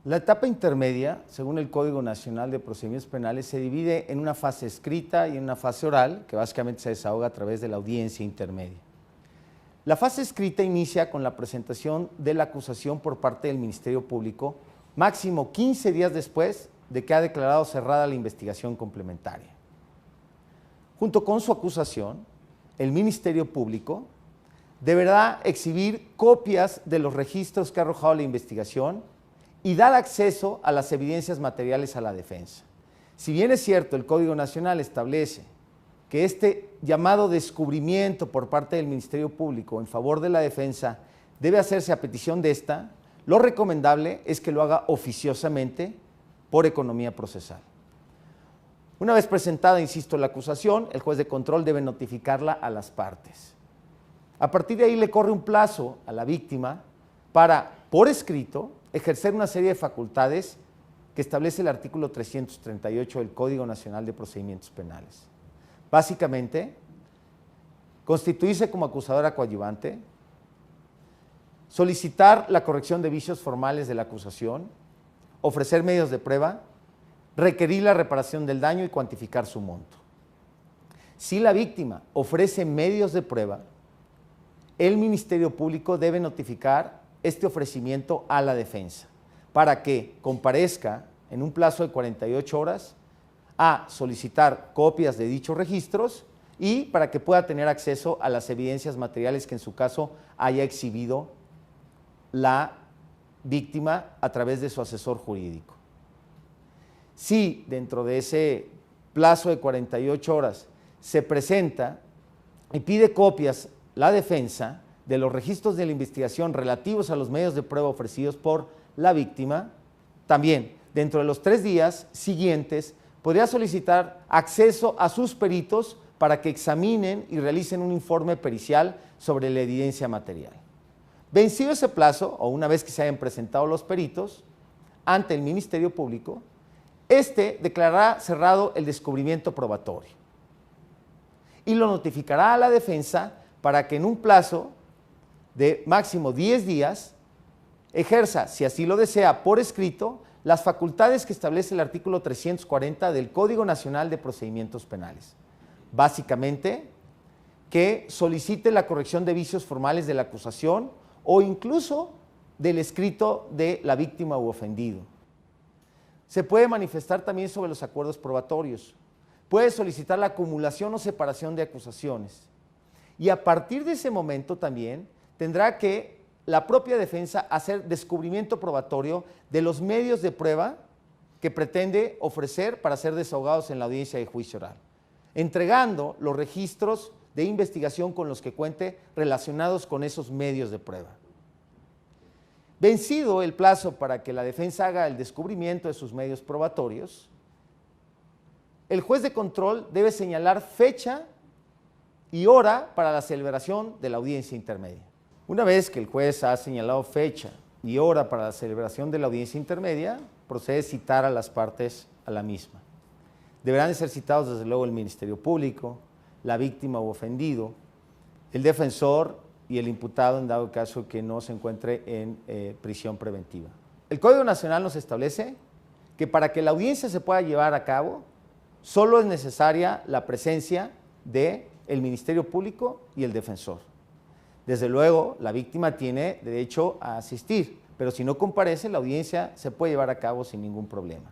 La etapa intermedia, según el Código Nacional de Procedimientos Penales, se divide en una fase escrita y en una fase oral, que básicamente se desahoga a través de la audiencia intermedia. La fase escrita inicia con la presentación de la acusación por parte del Ministerio Público, máximo 15 días después de que ha declarado cerrada la investigación complementaria. Junto con su acusación, el Ministerio Público deberá exhibir copias de los registros que ha arrojado la investigación y dar acceso a las evidencias materiales a la defensa. Si bien es cierto, el Código Nacional establece que este llamado descubrimiento por parte del Ministerio Público en favor de la defensa debe hacerse a petición de esta, lo recomendable es que lo haga oficiosamente por economía procesal. Una vez presentada, insisto, la acusación, el juez de control debe notificarla a las partes. A partir de ahí le corre un plazo a la víctima para, por escrito, ejercer una serie de facultades que establece el artículo 338 del Código Nacional de Procedimientos Penales. Básicamente, constituirse como acusadora coadyuvante, solicitar la corrección de vicios formales de la acusación, ofrecer medios de prueba, requerir la reparación del daño y cuantificar su monto. Si la víctima ofrece medios de prueba, el Ministerio Público debe notificar este ofrecimiento a la defensa para que comparezca en un plazo de 48 horas a solicitar copias de dichos registros y para que pueda tener acceso a las evidencias materiales que en su caso haya exhibido la víctima a través de su asesor jurídico. Si dentro de ese plazo de 48 horas se presenta y pide copias la defensa de los registros de la investigación relativos a los medios de prueba ofrecidos por la víctima, también dentro de los 3 días siguientes podría solicitar acceso a sus peritos para que examinen y realicen un informe pericial sobre la evidencia material. Vencido ese plazo, o una vez que se hayan presentado los peritos ante el Ministerio Público, este declarará cerrado el descubrimiento probatorio y lo notificará a la defensa para que en un plazo de máximo 10 días ejerza, si así lo desea, por escrito, las facultades que establece el artículo 340 del Código Nacional de Procedimientos Penales. Básicamente, que solicite la corrección de vicios formales de la acusación o incluso del escrito de la víctima u ofendido. Se puede manifestar también sobre los acuerdos probatorios. Puede solicitar la acumulación o separación de acusaciones. Y a partir de ese momento también tendrá que la propia defensa hacer descubrimiento probatorio de los medios de prueba que pretende ofrecer para ser desahogados en la audiencia de juicio oral, entregando los registros de investigación con los que cuente relacionados con esos medios de prueba. Vencido el plazo para que la defensa haga el descubrimiento de sus medios probatorios, el juez de control debe señalar fecha y hora para la celebración de la audiencia intermedia. Una vez que el juez ha señalado fecha y hora para la celebración de la audiencia intermedia, procede a citar a las partes a la misma. Deberán de ser citados desde luego el Ministerio Público, la víctima u ofendido, el defensor y el imputado en dado caso que no se encuentre en prisión preventiva. El Código Nacional nos establece que para que la audiencia se pueda llevar a cabo, solo es necesaria la presencia del Ministerio Público y el defensor. Desde luego, la víctima tiene derecho a asistir, pero si no comparece, la audiencia se puede llevar a cabo sin ningún problema.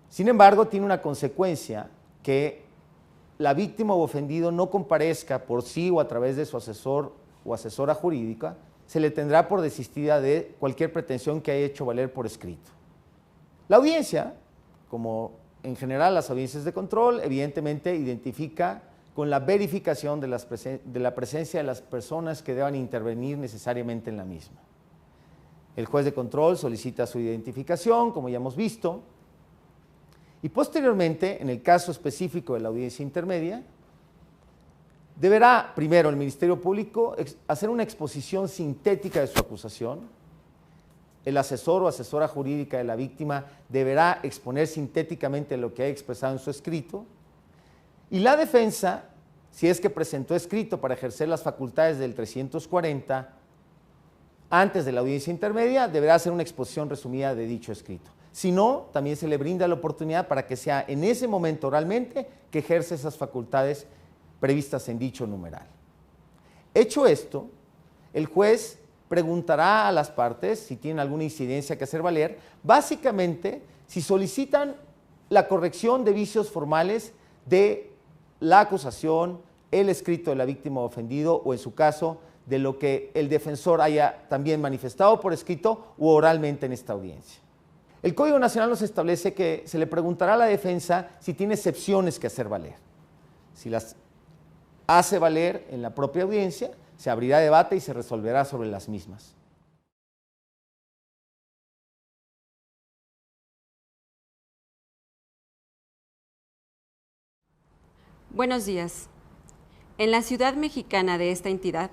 Sin embargo, tiene una consecuencia que la víctima o ofendido no comparezca por sí o a través de su asesor o asesora jurídica, se le tendrá por desistida de cualquier pretensión que haya hecho valer por escrito. La audiencia, como en general las audiencias de control, evidentemente identifica con la verificación de la presencia de las personas que deban intervenir necesariamente en la misma. El juez de control solicita su identificación, como ya hemos visto, y posteriormente, en el caso específico de la audiencia intermedia, deberá primero el Ministerio Público hacer una exposición sintética de su acusación. El asesor o asesora jurídica de la víctima deberá exponer sintéticamente lo que ha expresado en su escrito. Y la defensa, si es que presentó escrito para ejercer las facultades del 340 antes de la audiencia intermedia, deberá hacer una exposición resumida de dicho escrito. Si no, también se le brinda la oportunidad para que sea en ese momento oralmente que ejerce esas facultades previstas en dicho numeral. Hecho esto, el juez preguntará a las partes si tienen alguna incidencia que hacer valer, básicamente si solicitan la corrección de vicios formales de la acusación, el escrito de la víctima o ofendido, o en su caso, de lo que el defensor haya también manifestado por escrito u oralmente en esta audiencia. El Código Nacional nos establece que se le preguntará a la defensa si tiene excepciones que hacer valer. Si las hace valer en la propia audiencia, se abrirá debate y se resolverá sobre las mismas. Buenos días. En la ciudad mexicana de esta entidad,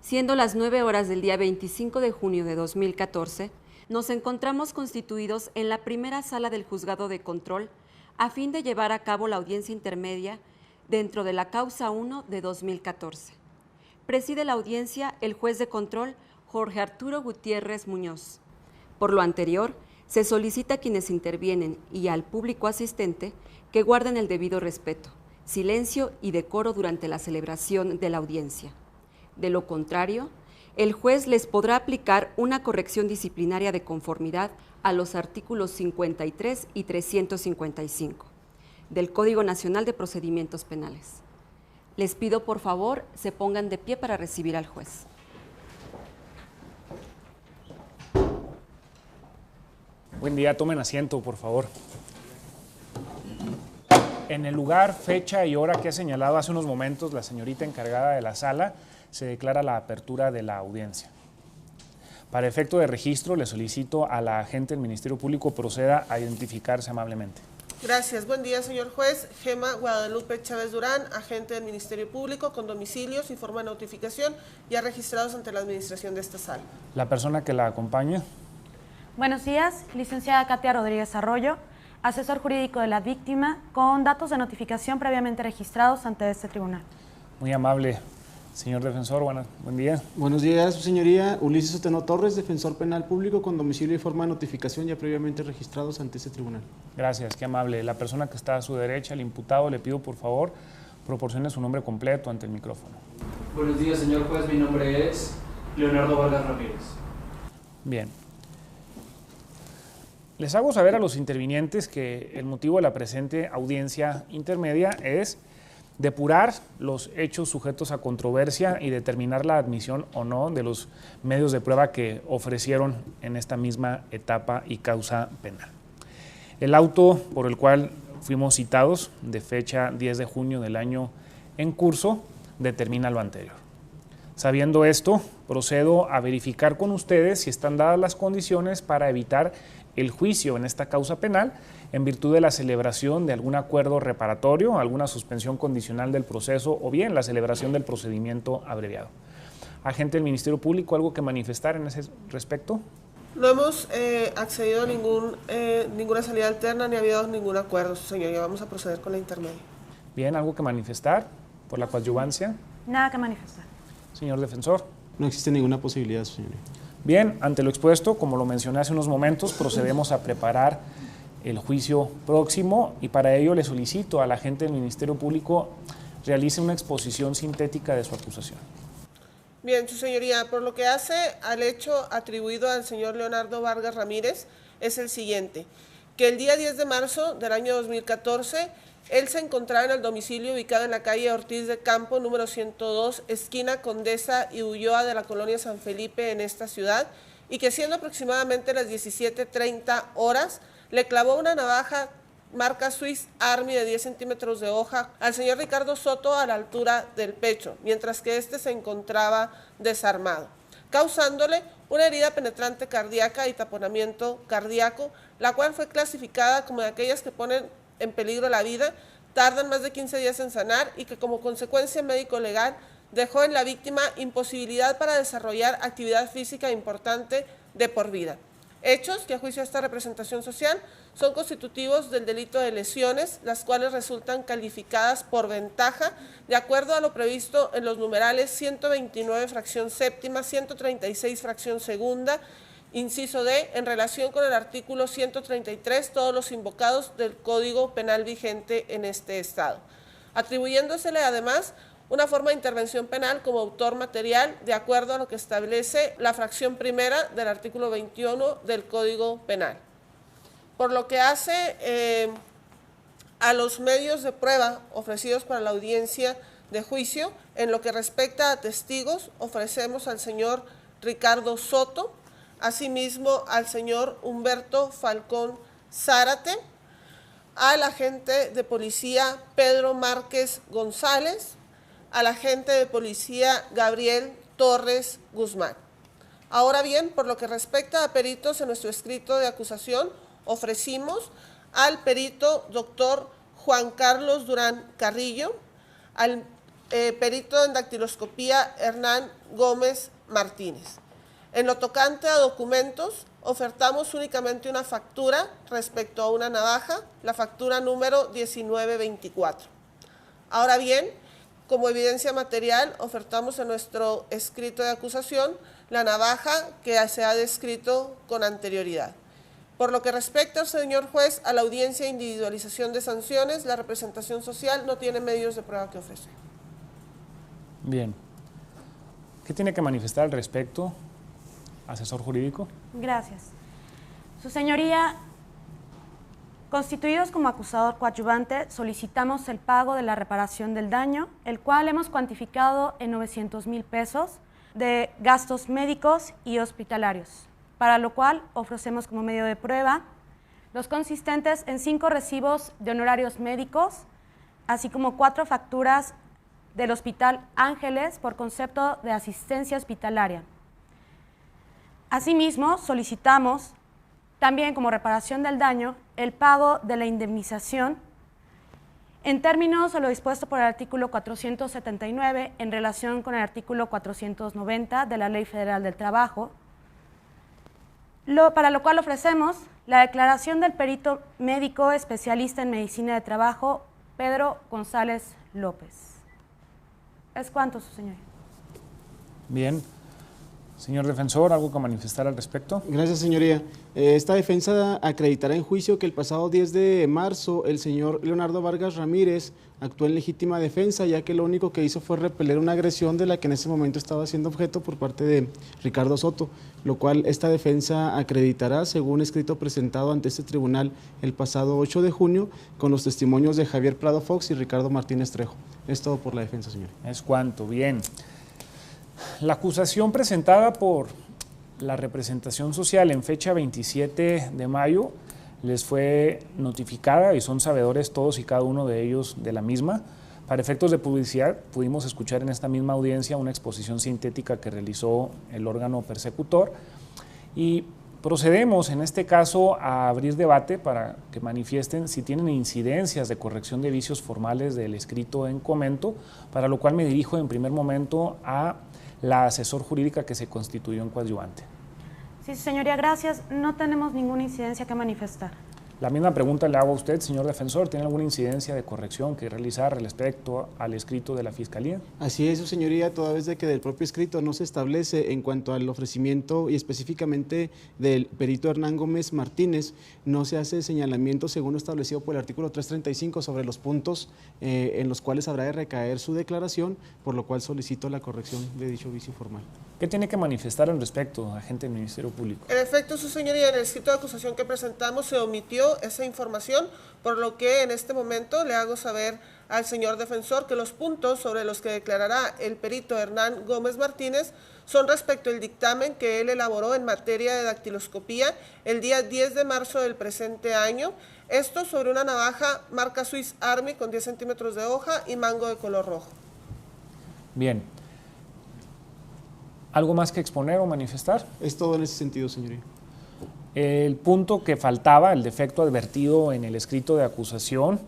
siendo las 9 horas del día 25 de junio de 2014, nos encontramos constituidos en la primera sala del Juzgado de Control a fin de llevar a cabo la audiencia intermedia dentro de la causa 1 de 2014. Preside la audiencia el juez de control Jorge Arturo Gutiérrez Muñoz. Por lo anterior, se solicita a quienes intervienen y al público asistente que guarden el debido respeto, silencio y decoro durante la celebración de la audiencia. De lo contrario, el juez les podrá aplicar una corrección disciplinaria de conformidad a los artículos 53 y 355 del Código Nacional de Procedimientos Penales. Les pido, por favor, se pongan de pie para recibir al juez. Buen día, tomen asiento, por favor. En el lugar, fecha y hora que ha señalado hace unos momentos la señorita encargada de la sala, se declara la apertura de la audiencia. Para efecto de registro, le solicito a la agente del Ministerio Público proceda a identificarse amablemente. Gracias. Buen día, señor juez. Gema Guadalupe Chávez Durán, agente del Ministerio Público, con domicilios y forma de notificación ya registrados ante la administración de esta sala. La persona que la acompaña. Buenos días, licenciada Katia Rodríguez Arroyo, asesor jurídico de la víctima, con datos de notificación previamente registrados ante este tribunal. Muy amable. Señor defensor, buen día. Buenos días, su señoría. Ulises Oteno Torres, defensor penal público con domicilio y forma de notificación ya previamente registrados ante este tribunal. Gracias, qué amable. La persona que está a su derecha, el imputado, le pido por favor proporcione su nombre completo ante el micrófono. Buenos días, señor juez. Mi nombre es Leonardo Vargas Ramírez. Bien. Les hago saber a los intervinientes que el motivo de la presente audiencia intermedia es depurar los hechos sujetos a controversia y determinar la admisión o no de los medios de prueba que ofrecieron en esta misma etapa y causa penal. El auto por el cual fuimos citados, de fecha 10 de junio del año en curso, determina lo anterior. Sabiendo esto, procedo a verificar con ustedes si están dadas las condiciones para evitar el juicio en esta causa penal en virtud de la celebración de algún acuerdo reparatorio, alguna suspensión condicional del proceso o bien la celebración del procedimiento abreviado. Agente del Ministerio Público, ¿algo que manifestar en ese respecto? No hemos accedido a ninguna salida alterna ni ha habido ningún acuerdo, señoría. Vamos a proceder con la intermedia. Bien, ¿algo que manifestar por la coadyuvancia? Nada que manifestar. Señor defensor. No existe ninguna posibilidad, su señoría. Bien, ante lo expuesto, como lo mencioné hace unos momentos, procedemos a preparar el juicio próximo y para ello le solicito a la agente del Ministerio Público realice una exposición sintética de su acusación. Bien, su señoría, por lo que hace al hecho atribuido al señor Leonardo Vargas Ramírez es el siguiente, que el día 10 de marzo del año 2014 él se encontraba en el domicilio ubicado en la calle Ortiz de Campo, número 102, esquina Condesa y Ulloa de la colonia San Felipe en esta ciudad, y que siendo aproximadamente las 17:30 horas, le clavó una navaja marca Swiss Army de 10 centímetros de hoja al señor Ricardo Soto a la altura del pecho, mientras que éste se encontraba desarmado, causándole una herida penetrante cardíaca y taponamiento cardíaco, la cual fue clasificada como de aquellas que ponen en peligro la vida, tardan más de 15 días en sanar y que como consecuencia médico-legal dejó en la víctima imposibilidad para desarrollar actividad física importante de por vida. hechos que a juicio de esta representación social son constitutivos del delito de lesiones, las cuales resultan calificadas por ventaja de acuerdo a lo previsto en los numerales 129 fracción séptima, 136 fracción segunda, inciso D, en relación con el artículo 133, todos los invocados del Código Penal vigente en este Estado, atribuyéndosele además una forma de intervención penal como autor material de acuerdo a lo que establece la fracción primera del artículo 21 del Código Penal. Por lo que hace a los medios de prueba ofrecidos para la audiencia de juicio, en lo que respecta a testigos, ofrecemos al señor Ricardo Soto, asimismo al señor Humberto Falcón Zárate, al agente de policía Pedro Márquez González, al agente de policía Gabriel Torres Guzmán. Ahora bien, por lo que respecta a peritos en nuestro escrito de acusación, ofrecimos al perito doctor Juan Carlos Durán Carrillo, al perito en dactiloscopía Hernán Gómez Martínez. En lo tocante a documentos, ofertamos únicamente una factura respecto a una navaja, la factura número 1924. Ahora bien, como evidencia material, ofertamos en nuestro escrito de acusación la navaja que se ha descrito con anterioridad. Por lo que respecta, señor juez, a la audiencia de individualización de sanciones, la representación social no tiene medios de prueba que ofrecer. Bien. ¿Qué tiene que manifestar al respecto, asesor jurídico? Gracias. Su señoría, constituidos como acusador coadyuvante, solicitamos el pago de la reparación del daño, el cual hemos cuantificado en 900,000 pesos de gastos médicos y hospitalarios, para lo cual ofrecemos como medio de prueba los consistentes en 5 recibos de honorarios médicos, así como 4 facturas del Hospital Ángeles por concepto de asistencia hospitalaria. Asimismo, solicitamos también como reparación del daño el pago de la indemnización en términos de lo dispuesto por el artículo 479 en relación con el artículo 490 de la Ley Federal del Trabajo, para lo cual ofrecemos la declaración del perito médico especialista en medicina de trabajo, Pedro González López. ¿Es cuánto, su señoría? Bien. Señor defensor, ¿algo que manifestar al respecto? Gracias, señoría. Esta defensa acreditará en juicio que el pasado 10 de marzo el señor Leonardo Vargas Ramírez actuó en legítima defensa, ya que lo único que hizo fue repeler una agresión de la que en ese momento estaba siendo objeto por parte de Ricardo Soto, lo cual esta defensa acreditará según escrito presentado ante este tribunal el pasado 8 de junio con los testimonios de Javier Prado Fox y Ricardo Martínez Trejo. Es todo por la defensa, señoría. Es cuanto, bien. La acusación presentada por la representación social en fecha 27 de mayo les fue notificada y son sabedores todos y cada uno de ellos de la misma. Para efectos de publicidad, pudimos escuchar en esta misma audiencia una exposición sintética que realizó el órgano persecutor y procedemos en este caso a abrir debate para que manifiesten si tienen incidencias de corrección de vicios formales del escrito en comento, para lo cual me dirijo en primer momento a la asesor jurídica que se constituyó en coadyuvante. Sí, señoría, gracias. No tenemos ninguna incidencia que manifestar. La misma pregunta le hago a usted, señor defensor. ¿Tiene alguna incidencia de corrección que realizar respecto al escrito de la Fiscalía? Así es, su señoría, toda vez de que del propio escrito no se establece en cuanto al ofrecimiento y específicamente del perito Hernán Gómez Martínez, no se hace señalamiento según lo establecido por el artículo 335 sobre los puntos en los cuales habrá de recaer su declaración, por lo cual solicito la corrección de dicho vicio formal. ¿Qué tiene que manifestar al respecto, agente del Ministerio Público? En efecto, su señoría, en el escrito de acusación que presentamos se omitió esa información, por lo que en este momento le hago saber al señor defensor que los puntos sobre los que declarará el perito Hernán Gómez Martínez son respecto al dictamen que él elaboró en materia de dactiloscopía el día 10 de marzo del presente año, esto sobre una navaja marca Swiss Army con 10 centímetros de hoja y mango de color rojo. Bien. ¿Algo más que exponer o manifestar? Es todo en ese sentido, señoría. El punto que faltaba, el defecto advertido en el escrito de acusación,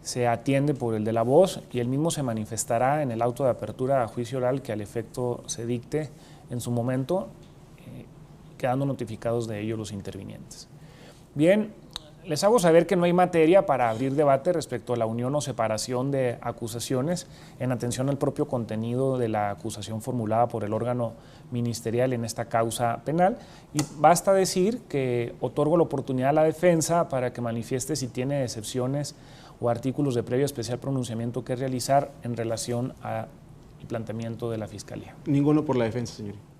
se atiende por el de la voz y el mismo se manifestará en el auto de apertura a juicio oral que al efecto se dicte en su momento, que quedando notificados de ello los intervinientes. Bien, les hago saber que no hay materia para abrir debate respecto a la unión o separación de acusaciones en atención al propio contenido de la acusación formulada por el órgano ministerial en esta causa penal, y basta decir que otorgo la oportunidad a la defensa para que manifieste si tiene excepciones o artículos de previo especial pronunciamiento que realizar en relación al planteamiento de la Fiscalía. Ninguno por la defensa, señoría.